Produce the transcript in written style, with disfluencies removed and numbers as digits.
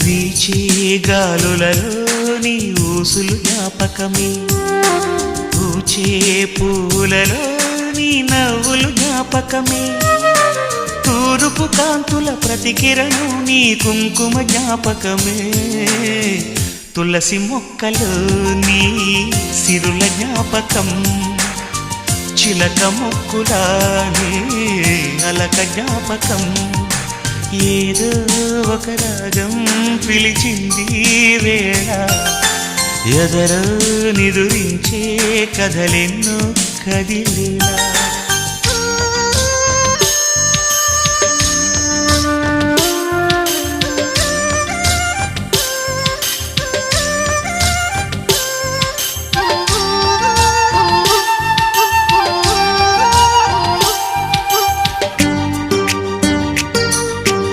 వీచే గాలులలో నీ ఊసులు జ్ఞాపకమే, పూచే పూలలో నీ నవ్వులు జ్ఞాపకమే, తూరుపు కాంతుల ప్రతికిరణం నీ కుంకుమ జ్ఞాపకమే, తులసి మొక్కలో నీ సిరుల జ్ఞాపకం, చిలక మొక్కులానే అలక జ్ఞాపకం, ఏదో ఒక రాగం పిలిచింది వేళ, ఎదరో నిదురించే కథలెన్నో కదిలేలా.